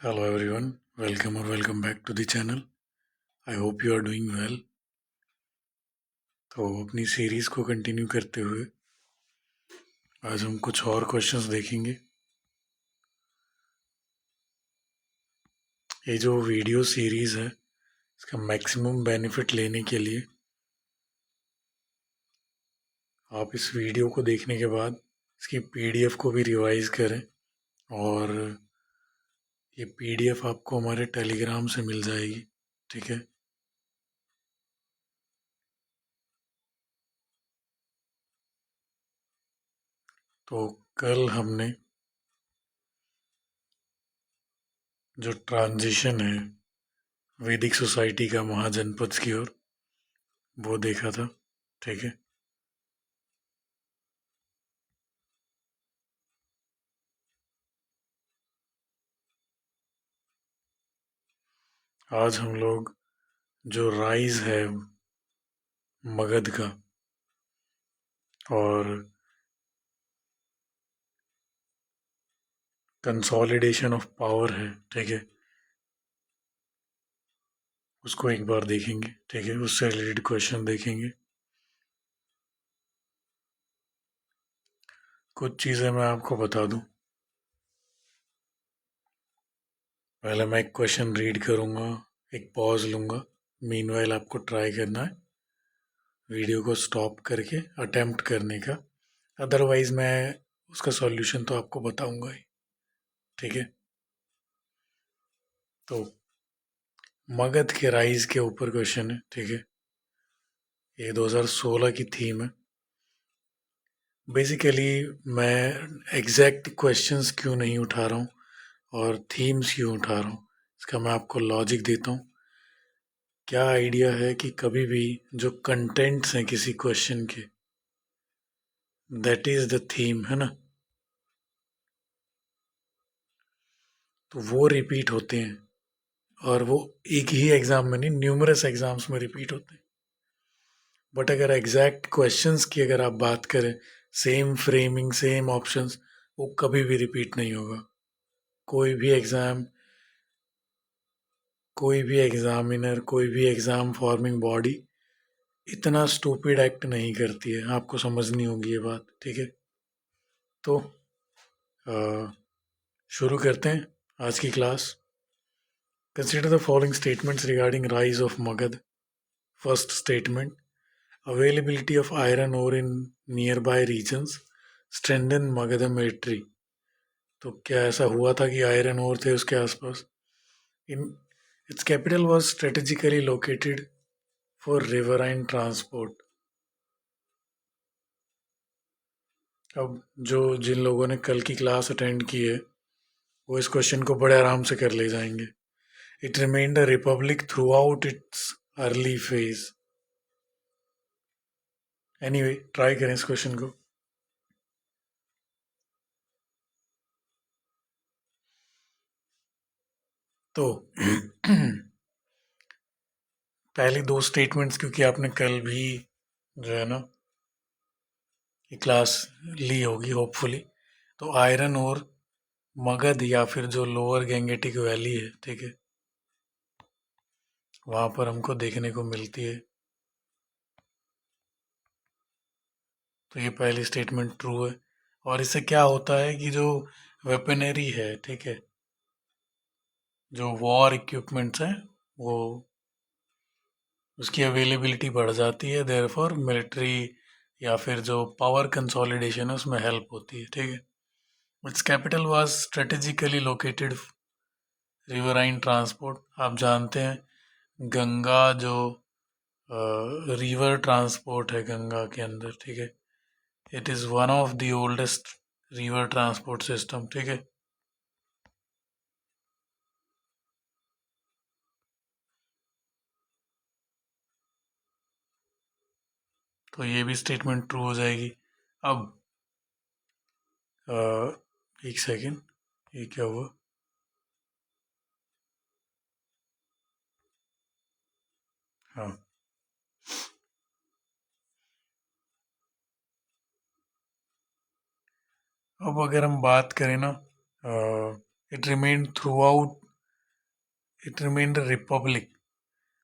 Hello everyone, welcome back to the channel. I hope you are doing well. तो अपनी series को continue करते हुए आज हम कुछ और क्वेश्चंस देखेंगे। ये जो वीडियो सीरीज है इसका मैक्सिमम बेनिफिट लेने के लिए आप इस वीडियो को देखने के बाद इसकी पीडीएफ को भी रिवाइज करें और ये पीडीएफ आपको हमारे टेलीग्राम से मिल जाएगी। ठीक है, तो कल हमने जो ट्रांजिशन है वैदिक सोसाइटी का महाजनपद की ओर वो देखा था। ठीक है, आज हम लोग जो राइज है मगध का और कंसोलिडेशन ऑफ पावर है, ठीक है, उसको एक बार देखेंगे। ठीक है, उससे रिलेटेड क्वेश्चन देखेंगे। कुछ चीज़ें मैं आपको बता दूं। पहले मैं एक क्वेश्चन रीड करूंगा, एक पॉज लूंगा। मीनवाइल आपको ट्राई करना है वीडियो को स्टॉप करके अटेम्प्ट करने का, अदरवाइज मैं उसका सॉल्यूशन तो आपको बताऊंगा ही। ठीक है, तो मगध के राइज के ऊपर क्वेश्चन है। ठीक है, ये 2016 की थीम है। बेसिकली मैं एग्जैक्ट क्वेश्चंस क्यों नहीं उठा रहा हूँ और थीम्स क्यों उठा रहा हूँ, इसका मैं आपको लॉजिक देता हूँ। क्या आइडिया है कि कभी भी जो कंटेंट्स हैं किसी क्वेश्चन के, दैट इज द थीम, है ना, तो वो रिपीट होते हैं और वो एक ही एग्जाम में नहीं, न्यूमरस एग्जाम्स में रिपीट होते हैं। बट अगर एग्जैक्ट क्वेश्चंस की अगर आप बात करें, सेम फ्रेमिंग सेम ऑप्शंस, वो कभी भी रिपीट नहीं होगा। कोई भी एग्जाम, कोई भी एग्जामिनर, कोई भी एग्जाम फॉर्मिंग बॉडी इतना स्टूपिड एक्ट नहीं करती है, आपको समझनी होगी ये बात। ठीक है, तो शुरू करते हैं आज की class. Consider the following statements regarding rise of Magadh. First statement, availability of iron ore in nearby regions strengthen Magadh military. तो क्या ऐसा हुआ था कि आयरन ओर थे उसके आसपास? In its capital was strategically located for riverine transport. अब जो जिन लोगों ने कल की क्लास अटेंड की है वो इस क्वेश्चन को बड़े आराम से कर ले जाएंगे। It remained a republic through out it's early phase. Anyway, try करें इस क्वेश्चन को। तो पहली दो स्टेटमेंट्स क्योंकि आपने कल भी जो है ना ये क्लास ली होगी होपफुली, तो आयरन और मगध या फिर जो लोअर गैंगेटिक वैली है, ठीक है, वहां पर हमको देखने को मिलती है। तो ये पहली स्टेटमेंट ट्रू है। और इससे क्या होता है कि जो वेपनरी है, ठीक है, जो वॉर इक्विपमेंट्स हैं वो उसकी अवेलेबिलिटी बढ़ जाती है, देयरफॉर मिलिट्री या फिर जो पावर कंसोलिडेशन है उसमें हेल्प होती है। ठीक है, it's capital was strategically located riverine transport. आप जानते हैं गंगा जो रिवर ट्रांसपोर्ट है गंगा के अंदर, ठीक है, it is one of the oldest river transport system. ठीक है, तो ये भी स्टेटमेंट ट्रू हो जाएगी। अब एक सेकेंड, ये क्या हुआ? हाँ, अब अगर हम बात करें ना, it remain through out it remained Republic.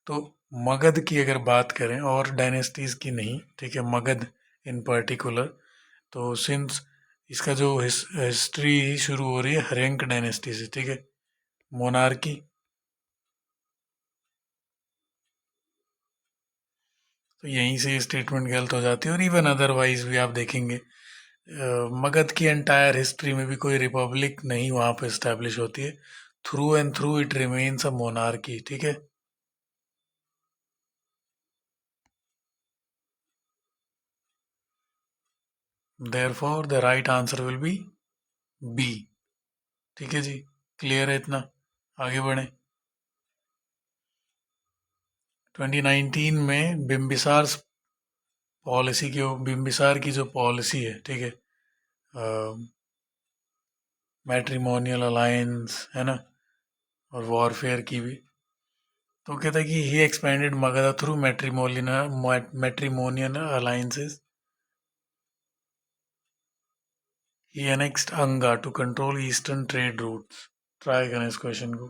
तो मगध की अगर बात करें और डायनेस्टीज की नहीं, ठीक है, मगध इन पर्टिकुलर, तो सिंस इसका जो हिस्ट्री शुरू हो रही है हर्यंक डायनेस्टी से, ठीक है, मोनार्की। तो यहीं से स्टेटमेंट गलत हो जाती है। और इवन अदरवाइज भी आप देखेंगे मगध की एंटायर हिस्ट्री में भी कोई रिपब्लिक नहीं वहाँ पे इस्टेब्लिश होती है। Through and through it remains a monarchy, ठीक है। Therefore the right answer will be B. ठीक है जी, क्लियर है इतना? आगे बढ़ें। 2019 में बिम्बिसार की जो पॉलिसी है, ठीक है, मैट्रिमोनियल अलायंस है ना, और वॉरफेयर की भी, तो कहता है कि he expanded Magadh through matrimonial alliances, he annexed Anga to control eastern trade routes. Try करें इस क्वेश्चन को।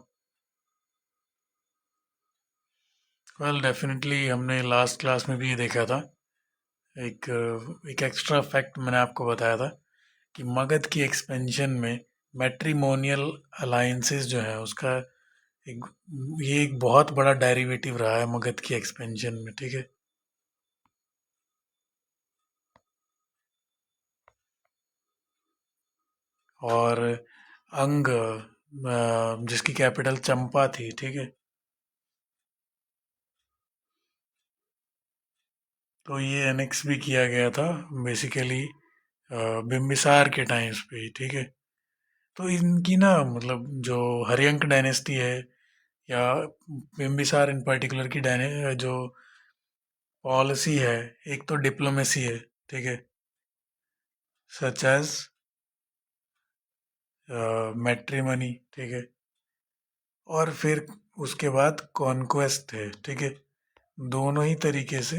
वेल डेफिनेटली हमने लास्ट क्लास में भी ये देखा था। एक एक एक्स्ट्रा फैक्ट मैंने आपको बताया था कि मगध की एक्सपेंशन में मैट्रिमोनियल अलायंसेस जो है उसका एक ये एक बहुत बड़ा डेरिवेटिव रहा है मगध की एक्सपेंशन में, ठीक है। और अंग जिसकी कैपिटल चंपा थी, ठीक है, तो ये एनेक्स भी किया गया था बेसिकली बिम्बिसार के टाइम्स पे ही, ठीक है। तो इनकी ना मतलब जो हर्यंक डायनेस्टी है या बिम्बिसार इन पर्टिकुलर की जो पॉलिसी है, एक तो डिप्लोमेसी है, ठीक है, सच एज मैट्रिमनी, ठीक है, और फिर उसके बाद कॉन्क्वेस्ट है, ठीक है, दोनों ही तरीके से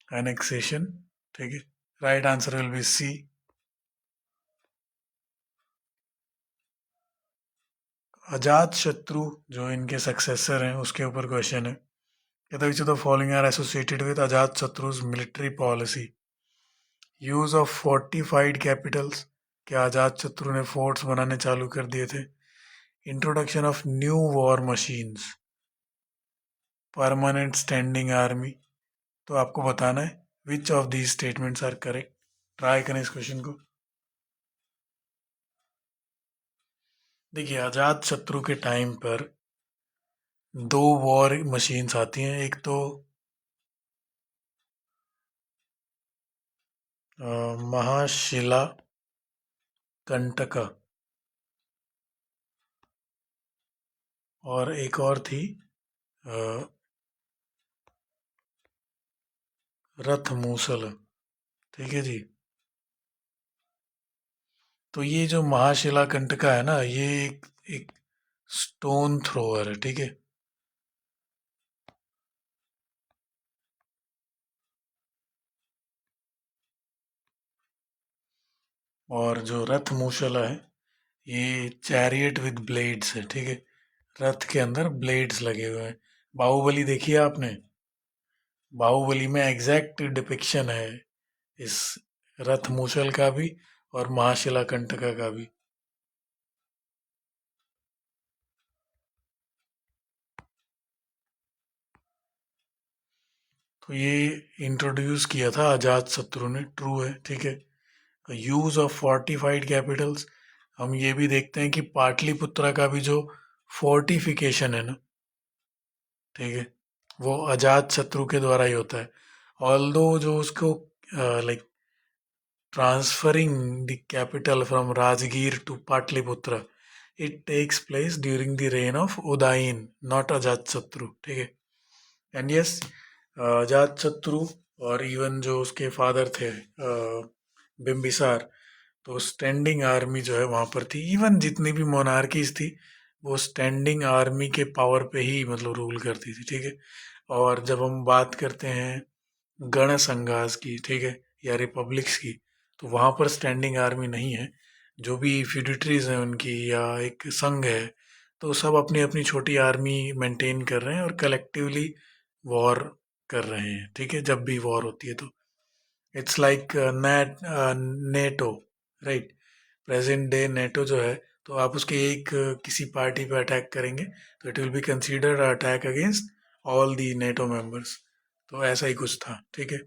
एनेक्सेशन, ठीक है। Right answer will be C. Ajatashatru जो इनके सक्सेसर हैं उसके ऊपर क्वेश्चन है, कहता है which of the following are associated with अजात शत्रु's military policy? Use of fortified Capitals, क्या अजात शत्रु ने फोर्ट्स बनाने चालू कर दिए थे? Introduction of new war machines, permanent standing army. तो आपको बताना है which of these statements are correct. Try करें इस क्वेश्चन को। देखिए अजात शत्रु के टाइम पर दो वॉर मशीन्स आती हैं, एक तो महाशिला कंटका और एक और थी रथ मूसल, ठीक है जी। तो ये जो महाशिला कंटका है ना, ये एक स्टोन थ्रोअर है, ठीक है। और जो रथ मूशला है ये चैरियट विद ब्लेड्स है, ठीक है, रथ के अंदर ब्लेड्स लगे हुए हैं। बाहुबली देखिए आपने, बाहुबली में एग्जैक्ट डिपिक्शन है इस रथ मूसल का भी और महाशिला कंटका का भी। तो ये इंट्रोड्यूस किया था अजात शत्रु ने, ट्रू है, ठीक है। यूज ऑफ फोर्टिफाइड कैपिटल्स, हम ये भी देखते हैं कि पाटलिपुत्रा का भी जो फोर्टिफिकेशन है ना, ठीक है, वो अजात शत्रु के द्वारा ही होता है। ऑल्दो जो उसको like transferring the capital from Rajgir to Pataliputra, it takes place during the reign of Udayin, not Ajatashatru, ठीक है। एंड यस, अजात शत्रु और इवन जो उसके फादर थे बिम्बिसार, तो स्टैंडिंग आर्मी जो है वहाँ पर थी। इवन जितनी भी मोनार्कीज थी वो स्टैंडिंग आर्मी के पावर पे ही मतलब रूल करती थी, ठीक है। और जब हम बात करते हैं गण संघास की, ठीक है, या रिपब्लिक्स की, तो वहाँ पर स्टैंडिंग आर्मी नहीं है। जो भी फ्यूडिटरीज हैं उनकी या एक संघ है तो सब अपनी अपनी छोटी आर्मी मेंटेन कर रहे हैं और कलेक्टिवली वॉर कर रहे हैं, ठीक है, जब भी वॉर होती है तो it's like NATO, right. Present day NATO जो है, तो आप उसके एक किसी पार्टी पे अटैक करेंगे तो it will be considered attack against all the NATO members. तो ऐसा ही कुछ था, ठीक है।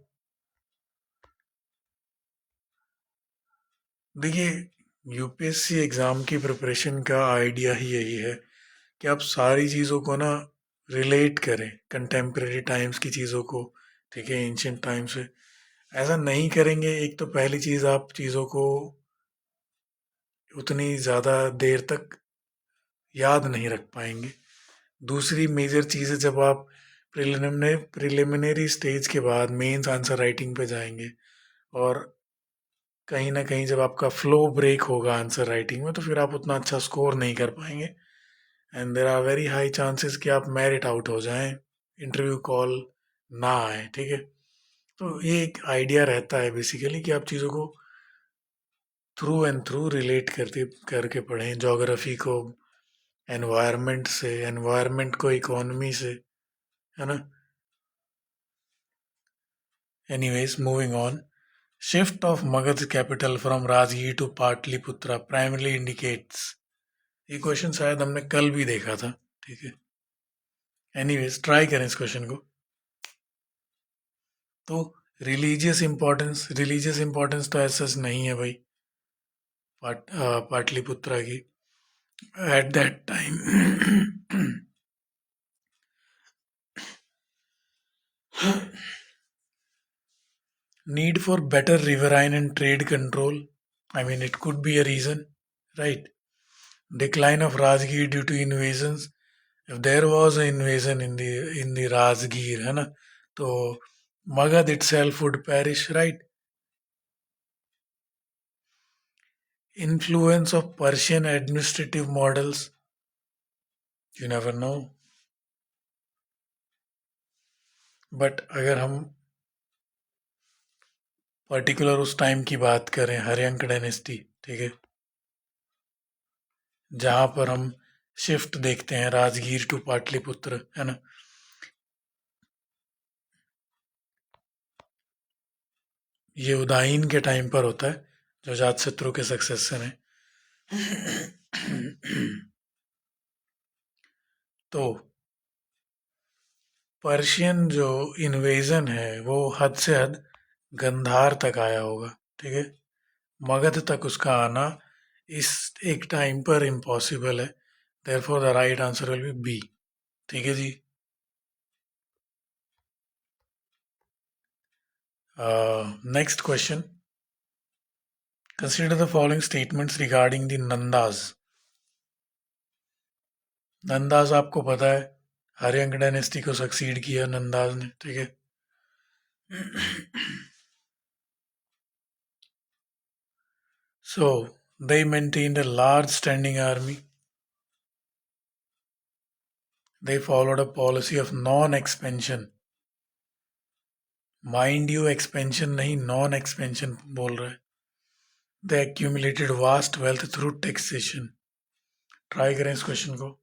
देखिए, यूपीएससी एग्ज़ाम की प्रिपरेशन का आइडिया ही यही है कि आप सारी चीज़ों को ना रिलेट करें कंटेम्प्रेरी टाइम्स की चीज़ों को, ठीक है, एंशियंट टाइम से। ऐसा नहीं करेंगे, एक तो पहली चीज़ आप चीज़ों को उतनी ज़्यादा देर तक याद नहीं रख पाएंगे। दूसरी मेजर चीज़ है, जब आप प्रिलिमिनरी स्टेज के बाद मेंस आंसर राइटिंग पे जाएंगे और कहीं ना कहीं जब आपका फ्लो ब्रेक होगा आंसर राइटिंग में, तो फिर आप उतना अच्छा स्कोर नहीं कर पाएंगे and there are very high chances कि आप मेरिट आउट हो जाएं, इंटरव्यू कॉल ना आए, ठीक है। तो ये एक आइडिया रहता है बेसिकली कि आप चीज़ों को थ्रू एंड थ्रू रिलेट करते करके पढ़ें, जोग्राफी को एनवायरनमेंट से, एनवायरनमेंट को इकोनॉमी से, है ना। Anyways, moving on. Shift of Magadh capital from Rajgir to Pataliputra primarily indicates. ये क्वेश्चन शायद हमने कल भी देखा था, ठीक है। एनीवेज, ट्राई करें इस क्वेश्चन को। तो रिलीजियस इंपॉर्टेंस तो ऐसा नहीं है भाई पाटलिपुत्रा की at that time. Need for better riverine and trade control. I mean, it could be a reason, right? Decline of Rajgir due to invasions. If there was an invasion in the Rajgir, है ना, तो Magad itself would perish, right? Influence of Persian administrative models. You never know. But अगर हम particular उस time की बात करें, Haryanka dynasty, ठीक है, जहाँ पर हम शिफ्ट देखते हैं राजगीर टू पाटलिपुत्र, है ना, ये उदायन के टाइम पर होता है, जो जातशत्रु के सक्सेसर हैं। तो पर्शियन जो इन्वेजन है वो हद से हद गंधार तक आया होगा, ठीक है। मगध तक उसका आना इस एक टाइम पर इम्पॉसिबल है, therefore the right answer will be B, ठीक है जी। Next question. Consider the following statements regarding the Nandas. Nandas आपको पता है, हरियंक डायनेस्टी को सक्सीड किया नंदाज ने, ठीक है। So they maintained a large standing army. They followed a policy of non-expansion. Mind you, expansion नहीं, non-expansion बोल रहा है। They accumulated vast wealth through taxation. Try करें इस क्वेश्चन को।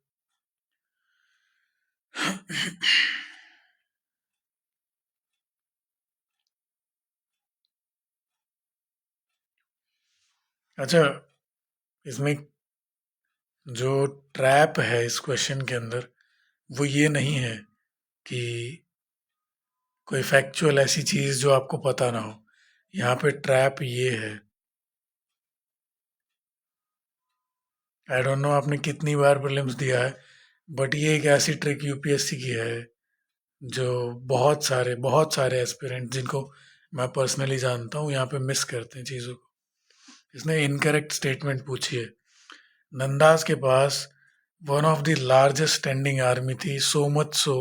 अच्छा, इसमें जो ट्रैप है इस क्वेश्चन के अंदर वो ये नहीं है कि कोई फैक्चुअल ऐसी चीज़ जो आपको पता ना हो। यहाँ पे ट्रैप ये है, आई डोंट नो आपने कितनी बार प्रीलिम्स दिया है, बट ये एक ऐसी ट्रिक यूपीएससी की है जो बहुत सारे एस्पिरेंट जिनको मैं पर्सनली जानता हूँ यहाँ पे मिस करते हैं चीज़ों को। इसने इनकरेक्ट स्टेटमेंट पूछी है। नंदास के पास one of the largest standing army थी, सो मच सो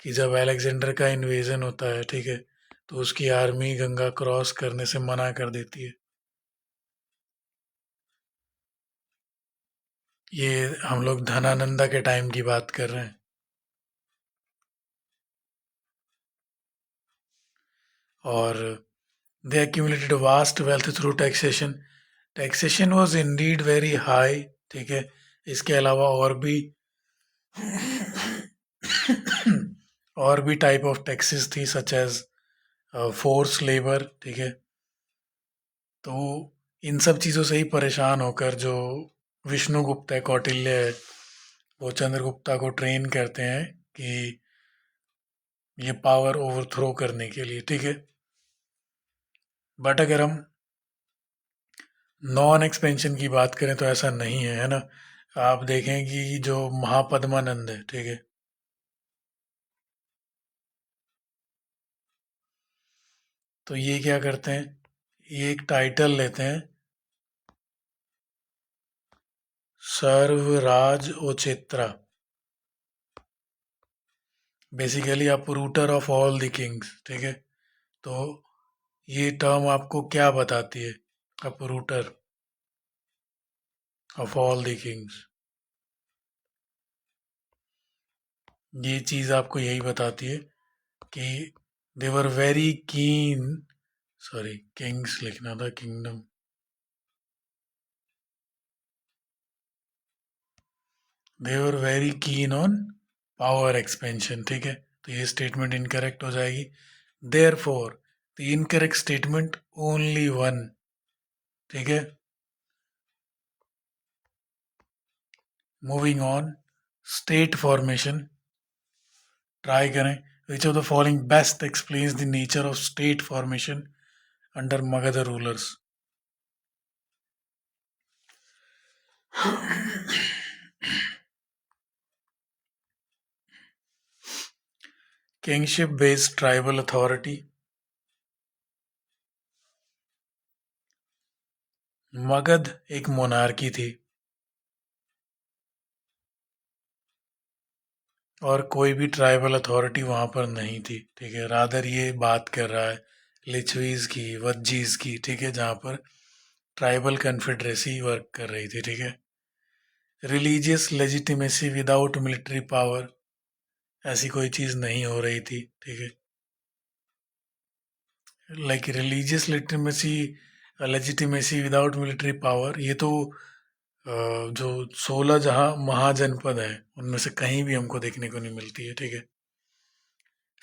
कि जब अलेक्जेंडर का इन्वेजन होता है, ठीक है, तो उसकी आर्मी गंगा क्रॉस करने से मना कर देती है। ये हम लोग धनानंदा के टाइम की बात कर रहे हैं। और दे accumulated vast wealth through taxation. Taxation was Indeed very high, ठीक है। इसके अलावा और भी और भी टाइप ऑफ टैक्सेस थी सच एज फोर्स लेबर, ठीक है। तो इन सब चीज़ों से ही परेशान होकर जो विष्णु गुप्त है, कौटिल्य है, वो चंद्रगुप्ता को ट्रेन करते हैं कि ये पावर ओवरथ्रो करने के लिए, ठीक है। बट अगर हम नॉन एक्सपेंशन की बात करें तो ऐसा नहीं है, है ना। आप देखें कि जो महापद्मानंद है, ठीक है, तो ये क्या करते हैं, ये एक टाइटल लेते हैं, सर्वराज ओचेत्रा, basically uprooter of all the kings, ठीक है। तो ये टर्म आपको क्या बताती है, uprooter of all the kings, ये चीज़ आपको यही बताती है कि they were very keen, sorry kings लिखना था, kingdom, they were very keen on power expansion, ठीक है। तो ये स्टेटमेंट इनकरेक्ट हो जाएगी। Therefore the incorrect statement only one, ठीक है। Moving on, state formation, try करें, which of the following best explains the nature of state formation under Magadh rulers. Kingship based tribal authority, Magadh एक monarchy थी और कोई भी ट्राइबल अथॉरिटी वहां पर नहीं थी, ठीक है। रादर ये बात कर रहा है लिच्छवीज की, वज्जीज की, ठीक है, जहाँ पर ट्राइबल कन्फेडरेसी वर्क कर रही थी, ठीक है। Religious legitimacy without military power, ऐसी कोई चीज़ नहीं हो रही थी, ठीक है। Like religious legitimacy, legitimacy without military power, ये तो जो 16 जहाँ महाजनपद है उनमें से कहीं भी हमको देखने को नहीं मिलती है, ठीक है।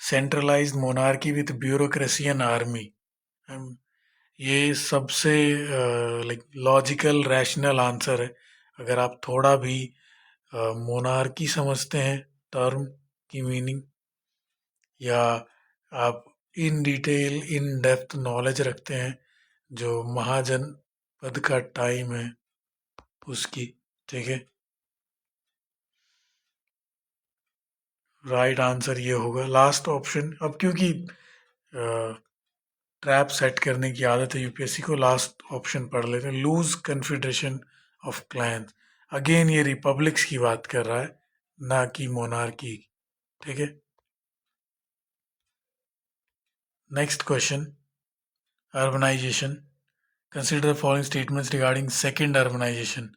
Centralised monarchy with bureaucracy and army, ये सबसे लाइक लॉजिकल रैशनल आंसर है। अगर आप थोड़ा भी मोनार्की समझते हैं टर्म की मीनिंग, या आप in detail in depth knowledge रखते हैं जो महाजन पद का टाइम है उसकी, ठीक है। राइट आंसर ये होगा लास्ट ऑप्शन। अब क्योंकि ट्रैप सेट करने की आदत है यूपीएससी को, लास्ट ऑप्शन पढ़ लेते हैं, loose confederation of clans. Again ये रिपब्लिक्स की बात कर रहा है, ना कि मोनार्की, ठीक है। Next question, urbanisation, consider the following statements regarding second urbanisation.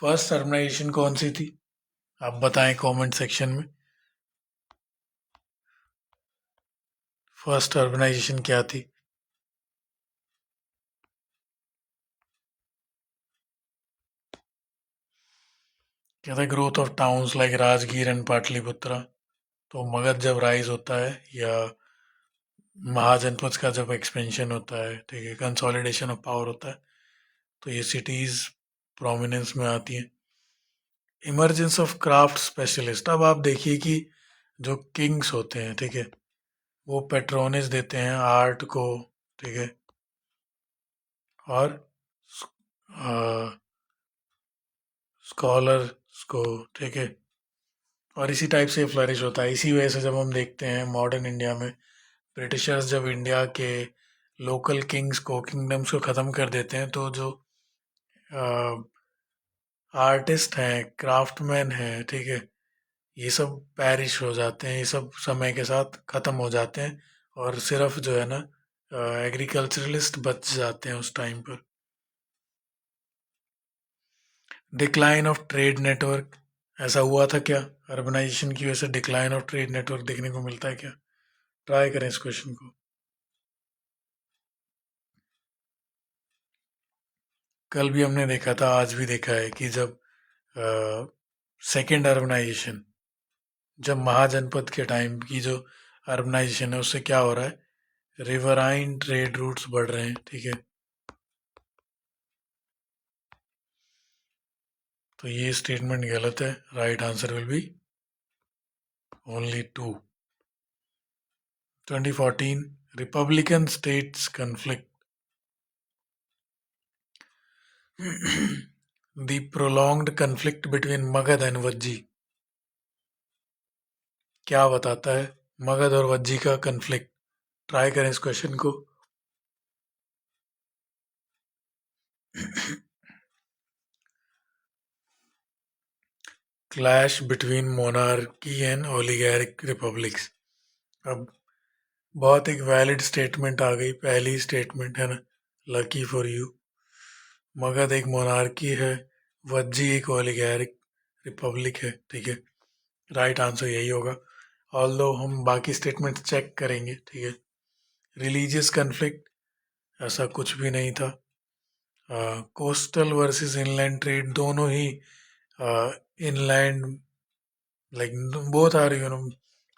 First urbanisation कौन सी थी, आप बताएं कमेंट सेक्शन में। फर्स्ट अर्बनाइजेशन क्या थी, कहता है growth of towns like Rajgir and Pataliputra. तो मगध जब राइज होता है या महाजनपद का जब एक्सपेंशन होता है, ठीक है, कंसोलिडेशन ऑफ पावर होता है, तो ये सिटीज प्रोमिनेंस में आती हैं। इमरजेंस ऑफ क्राफ्ट स्पेशलिस्ट, अब आप देखिए कि जो किंग्स होते हैं, ठीक है, वो पेट्रोनेज देते हैं आर्ट को, ठीक है, और स्कॉलर्स को, ठीक है, और इसी टाइप से फ्लरिश होता है। इसी वजह से जब हम देखते हैं मॉडर्न इंडिया में ब्रिटिशर्स जब इंडिया के लोकल किंग्स को, किंगडम्स को ख़त्म कर देते हैं, तो जो आर्टिस्ट हैं, क्राफ्टमैन हैं, ठीक है, ये सब पैरिश हो जाते हैं, ये सब समय के साथ ख़त्म हो जाते हैं, और सिर्फ जो है ना एग्रीकल्चरलिस्ट बच जाते हैं उस टाइम पर। डिक्लाइन ऑफ ट्रेड नेटवर्क, ऐसा हुआ था क्या, अर्बनाइजेशन की वजह से डिक्लाइन ऑफ ट्रेड नेटवर्क देखने को मिलता है क्या। ट्राई करें इस क्वेश्चन को। कल भी हमने देखा था, आज भी देखा है कि जब सेकेंड अर्बनाइजेशन, जब महाजनपद के टाइम की जो अर्बनाइजेशन है उससे क्या हो रहा है, रिवराइन ट्रेड रूट्स बढ़ रहे हैं, ठीक है। तो ये स्टेटमेंट गलत है, right answer will B only 2। 2014 Republican states conflict, the prolonged conflict between Magadh and Vajji, क्या बताता है मगध और वज्जी का कन्फ्लिक्ट? ट्राई करें इस क्वेश्चन को। Clash between monarchy and oligarchic republics. अब बहुत एक वैलिड स्टेटमेंट आ गई, पहली स्टेटमेंट है ना, लकी फॉर यू। मगध एक मोनार्की है, वज्जी एक ओलिगारिक रिपब्लिक है, ठीक है। राइट आंसर यही होगा, ऑल्दो हम बाकी स्टेटमेंट चेक करेंगे, ठीक है। रिलीजियस कन्फ्लिक्ट, ऐसा कुछ भी नहीं था। कोस्टल वर्सेस इनलैंड ट्रेड, दोनों ही inland, like both are you know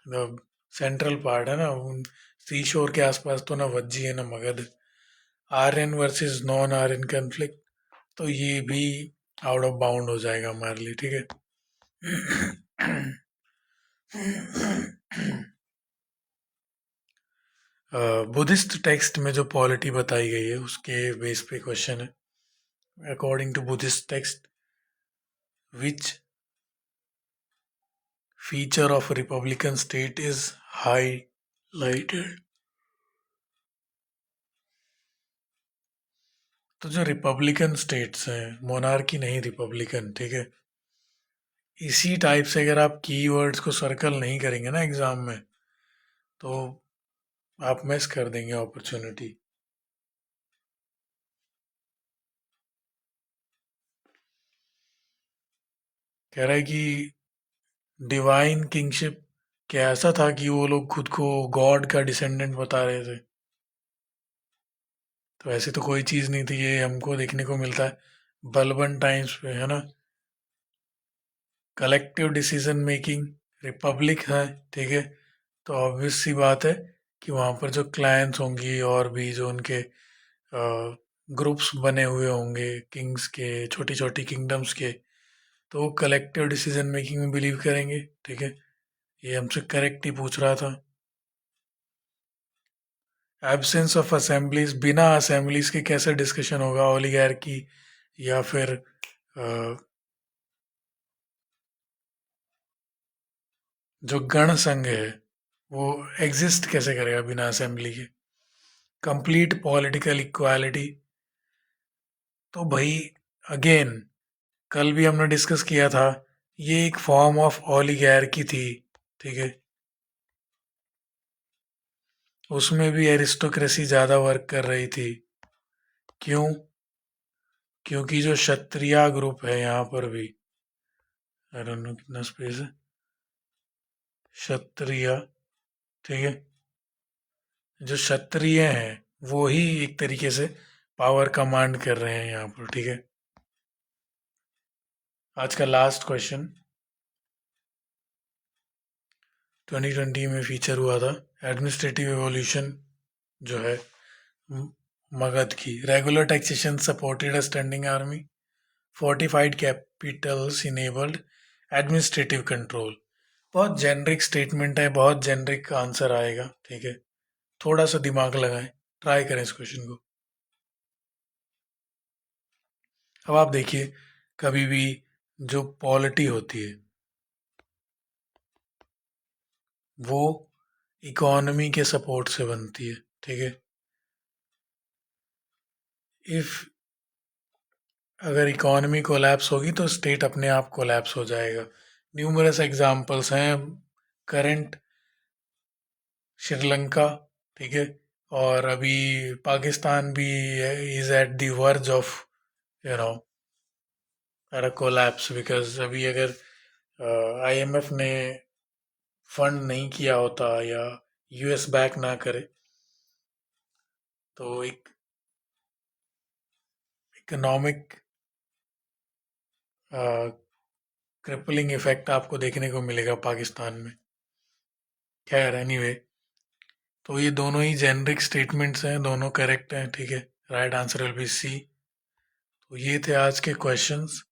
the central part है ना, सी शोर के आसपास तो ना वज्जी है ना Magadh. Aryan versus non Aryan conflict, तो ये भी आउट ऑफ बाउंड हो जाएगा हमारे लिए, ठीक है। बुद्धिस्ट टेक्स्ट में जो पॉलिटी बताई गई है उसके बेस पे क्वेश्चन है। According to Buddhist text, which feature of republican state is highlighted? तो जो रिपब्लिकन स्टेट्स हैं, मोनार्की नहीं रिपब्लिकन, ठीक है। इसी टाइप से अगर आप कीवर्ड्स को सर्कल नहीं करेंगे ना एग्जाम में, तो आप मिस कर देंगे अपॉर्चुनिटी। कह रहा है कि डिवाइन किंगशिप क्या ऐसा था कि वो लोग खुद को गॉड का डिसेंडेंट बता रहे थे? तो ऐसी तो कोई चीज़ नहीं थी, ये हमको देखने को मिलता है बलबन टाइम्स पे, है ना। कलेक्टिव डिसीजन मेकिंग, रिपब्लिक है, ठीक है। तो ऑब्वियस सी बात है कि वहाँ पर जो क्लाइंट्स होंगी और भी जो उनके ग्रुप्स बने हुए होंगे किंग्स के, छोटी छोटी किंगडम्स के, तो वो कलेक्टिव डिसीजन मेकिंग में बिलीव करेंगे, ठीक है। ये हमसे करेक्ट ही पूछ रहा था। एब्सेंस ऑफ असेंबलीज, बिना असेंबलीज के कैसे डिस्कशन होगा ओलिगार्की या फिर जो गण संघ है वो एग्जिस्ट कैसे करेगा बिना असेंबली के? कंप्लीट पॉलिटिकल इक्वालिटी, तो भाई अगेन कल भी हमने डिस्कस किया था, ये एक फॉर्म ऑफ ओलिगार्की थी, ठीक है। उसमें भी एरिस्टोक्रेसी ज़्यादा वर्क कर रही थी। क्यों? क्योंकि जो क्षत्रिय ग्रुप है यहाँ पर भी, आई डोंट नो कितना स्पेस है, क्षत्रिय, ठीक है। जो क्षत्रिय हैं वो ही एक तरीके से पावर कमांड कर रहे हैं यहाँ पर, ठीक है। आज का लास्ट क्वेश्चन 2020 में फीचर हुआ था, एडमिनिस्ट्रेटिव एवोल्यूशन जो है मगध की। Regular taxation supported a standing army, fortified Capitals enabled administrative control. बहुत जेनरिक स्टेटमेंट है, बहुत जेनरिक आंसर आएगा, ठीक है। थोड़ा सा दिमाग लगाएं, ट्राई करें इस क्वेश्चन को। अब आप देखिए, कभी भी जो पॉलिटी होती है वो इकोनॉमी के सपोर्ट से बनती है, ठीक है। इफ अगर इकोनॉमी कोलैप्स होगी तो स्टेट अपने आप कोलैप्स हो जाएगा। न्यूमरस एग्जांपल्स हैं, करंट श्रीलंका, ठीक है। और अभी पाकिस्तान भी is at the verge of you know at a collapse, because अभी अगर आईएमएफ ने फंड नहीं किया होता या यूएस बैक ना करे तो एक इकोनॉमिक क्रिपलिंग इफेक्ट आपको देखने को मिलेगा पाकिस्तान में। खैर एनीवे, तो ये दोनों ही जेनरिक स्टेटमेंट्स हैं, दोनों करेक्ट हैं, ठीक है। Right answer will be C. तो ये थे आज के क्वेश्चंस।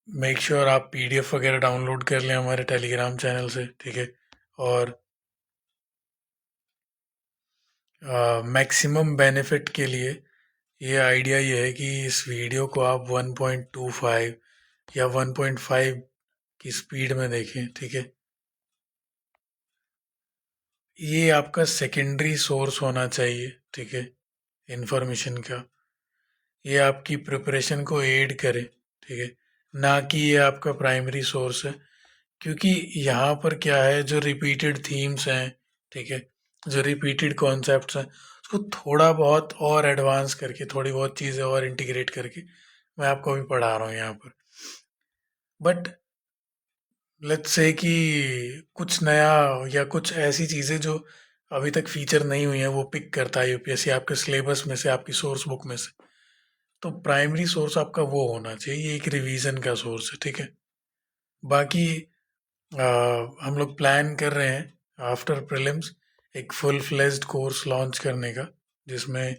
मेक श्योर आप पीडीएफ वगैरह डाउनलोड कर लें हमारे टेलीग्राम चैनल से, ठीक है। और मैक्सिमम बेनिफिट के लिए ये आइडिया ये है कि इस वीडियो को आप 1.25 या 1.5 की स्पीड में देखें, ठीक है। ये आपका सेकेंडरी सोर्स होना चाहिए, ठीक है, इंफॉर्मेशन का। ये आपकी प्रिपरेशन को एड करे, ठीक है, ना कि ये आपका प्राइमरी सोर्स है। क्योंकि यहाँ पर क्या है, जो रिपीटेड थीम्स हैं, ठीक है, जो रिपीटेड कॉन्सेप्ट्स हैं, उसको थोड़ा बहुत और एडवांस करके, थोड़ी बहुत चीज़ें और इंटीग्रेट करके मैं आपको अभी पढ़ा रहा हूँ यहाँ पर। बट लेट्स से कि कुछ नया या कुछ ऐसी चीज़ें जो अभी तक फीचर नहीं हुई हैं वो पिक करता है यूपीएससी आपके सिलेबस में से, आपकी सोर्स बुक में से। तो प्राइमरी सोर्स आपका वो होना चाहिए, ये एक रिवीजन का सोर्स है, ठीक है। बाकी हम लोग प्लान कर रहे हैं आफ्टर प्रीलिम्स एक फुल फ्लेज्ड कोर्स लॉन्च करने का, जिसमें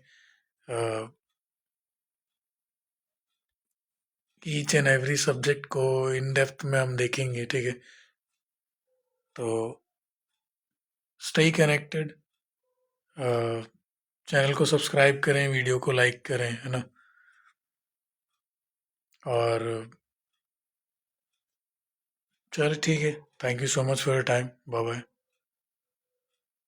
ईच एंड एवरी सब्जेक्ट को इन डेप्थ में हम देखेंगे, ठीक है। तो स्टे कनेक्टेड, चैनल को सब्सक्राइब करें, वीडियो को लाइक करें, है ना। और चलो ठीक है, thank you so much for your time, bye bye.